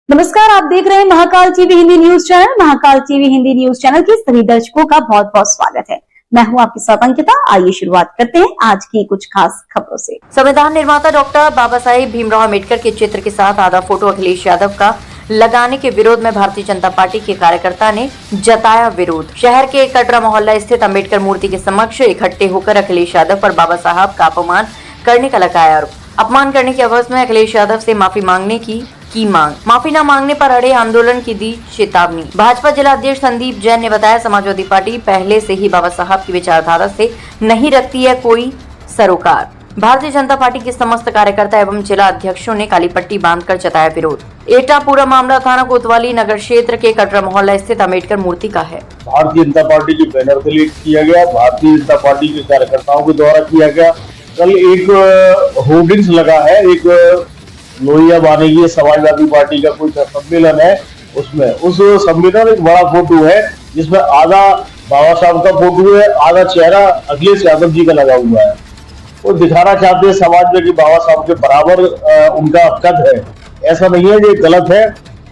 नमस्कार, आप देख रहे हैं Mahakal TV Hindi news channel. Mahakal TV Hindi news channel के सभी दर्शकों का बहुत बहुत स्वागत है। मैं हूं आपके साथ अंकिता। आइए शुरुआत करते हैं आज की कुछ खास खबरों से। संविधान निर्माता डॉक्टर बाबा साहेब भीमराव अम्बेडकर के चित्र के साथ आधा फोटो अखिलेश यादव का लगाने के विरोध में भारतीय जनता पार्टी के कार्यकर्ता ने जताया विरोध। शहर के कटरा मोहल्ला स्थित अम्बेडकर मूर्ति के समक्ष इकट्ठे होकर अखिलेश यादव पर बाबा साहब का अपमान करने का लगाया आरोप। अपमान करने के अवसर में अखिलेश यादव से माफी मांगने की मांग। माफी न मांगने पर अड़े आंदोलन की दी चेतावनी। भाजपा जिला अध्यक्ष संदीप जैन ने बताया, समाजवादी पार्टी पहले से ही बाबा साहब की विचारधारा से नहीं रखती है कोई सरोकार। भारतीय जनता पार्टी के समस्त कार्यकर्ता एवं जिला अध्यक्षों ने काली पट्टी बांधकर जताया विरोध। एटा पूरा मामला थाना कोतवाली नगर क्षेत्र के कटरा मोहल्ला स्थित अम्बेडकर मूर्ति का है। भारतीय जनता पार्टी के बैनर से लीड किया गया, भारतीय जनता पार्टी के कार्यकर्ताओं के द्वारा किया गया। कल एक होर्डिंग्स लगा है, एक लोहिया बानेगी समाजवादी पार्टी का कोई सम्मेलन है, उसमें उस सम्मेलन एक बड़ा फोटो है जिसमें आधा बाबा साहब का फोटो है, आधा चेहरा अखिलेश यादव जी का लगा हुआ है। वो दिखाना चाहते हैं समाज में कि बाबा साहब के बराबर उनका कद है। ऐसा नहीं है, ये गलत है,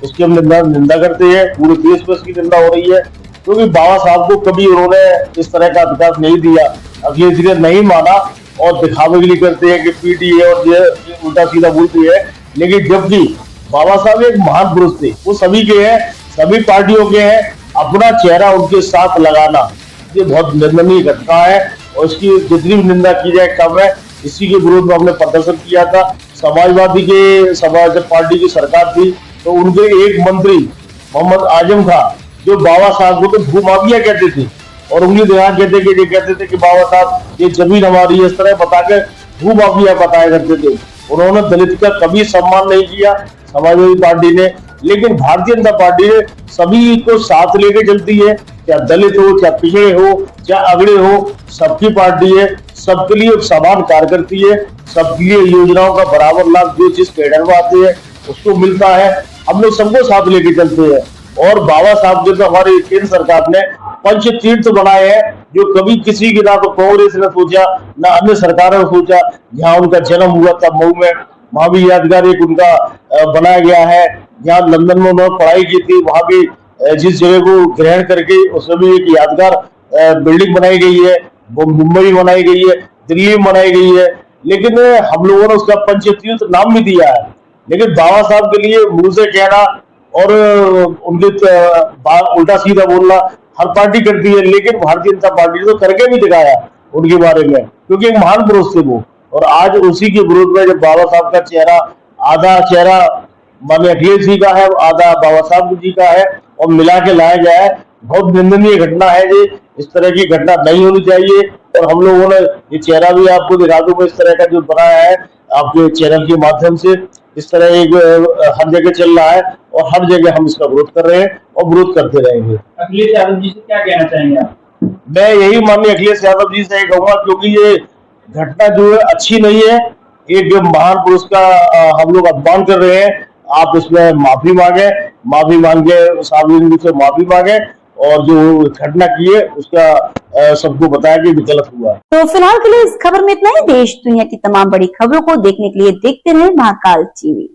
उसकी हम निंदा करते हैं। पूरे देश में उसकी निंदा हो रही है क्योंकि बाबा साहब को कभी उन्होंने इस तरह का अधिकार नहीं दिया। अखिलेश जी ने नहीं माना और दिखावे के लिए करते हैं कि पीटी है और ये उल्टा सीधा बोलती है। लेकिन जबकि बाबा साहब एक महान पुरुष थे, वो सभी के हैं, सभी पार्टियों के हैं। अपना चेहरा उनके साथ लगाना ये बहुत निंदनीय घटना है और इसकी जितनी भी निंदा की जाए कम है। इसी के विरोध में हमने प्रदर्शन किया था। समाजवादी के समाज पार्टी की सरकार थी तो उनके एक मंत्री मोहम्मद आजम खान जो बाबा साहब को तो भूमाफिया कहते थे और उंगली दिखा कहते थे कि बाबा साहब ये जमीन हमारी है, इस तरह बताकर भूमाफिया बताया करते थे। उन्होंने दलित का कभी सम्मान नहीं किया समाजवादी पार्टी ने। लेकिन भारतीय जनता पार्टी ने सभी को साथ लेके चलती है, चाहे दलित हो, चाहे पिछड़े हो, चाहे अगड़े हो, सबकी पार्टी है। सबके लिए समान कार्य करती है, सबके लिए योजनाओं का बराबर लाभ जो चीज कैडर में आती है उसको मिलता है। हम लोग सबको साथ लेके चलते हैं और बाबा साहब के तो हमारी केंद्र सरकार ने पंच तीर्थ बनाए हैं जो कभी किसी की ना तो कांग्रेस ने सोचा ना अन्य सरकारों ने सोचा। जहाँ उनका जन्म हुआ था मऊ में, वहां भी यादगार एक उनका बनाया गया है। जहाँ लंदन में उन्होंने पढ़ाई की थी वहां भी जिस जगह को ग्रहण करके उसमें भी एक यादगार बिल्डिंग बनाई गई है। मुंबई बनाई गई है, दिल्ली में बनाई गई है। लेकिन हम लोगों ने उसका पंच तीर्थ नाम भी दिया है। लेकिन बाबा साहब के लिए मुंह से कहना और उनके उल्टा सीधा बोलना हर पार्टी करती है, लेकिन भारतीय जनता पार्टी ने तो करके भी दिखाया उनके बारे में क्योंकि एक महान पुरुष थे वो। और आज उसी के विरोध में जब बाबा साहब का चेहरा, आधा चेहरा माननीय अखिलेश जी का है, आधा बाबा साहब जी का है और मिला के लाया गया है, बहुत निंदनीय घटना है। ये इस तरह की घटना नहीं होनी चाहिए। और हम लोगों ने ये चेहरा भी आपको दिखा दूं, इस तरह का जो बनाया है आपके चैनल के माध्यम से, इस तरह एक हर जगह चल रहा है और हर जगह हम इसका विरोध कर रहे हैं और विरोध करते रहेंगे। अखिलेश यादव जी से क्या कहना चाहेंगे आप? मैं यही माननीय अखिलेश यादव जी से कहूंगा क्योंकि ये घटना जो है अच्छी नहीं है। एक महान पुरुष का हम लोग अपमान कर रहे हैं। आप इसमें माफी मांगे सार्वजनिक रूप से माफी मांगे और जो घटना की है उसका सबको बताया कि गलत हुआ। तो फिलहाल के लिए इस खबर में इतना ही। देश दुनिया की तमाम बड़ी खबरों को देखने के लिए देखते रहे महाकाल टीवी।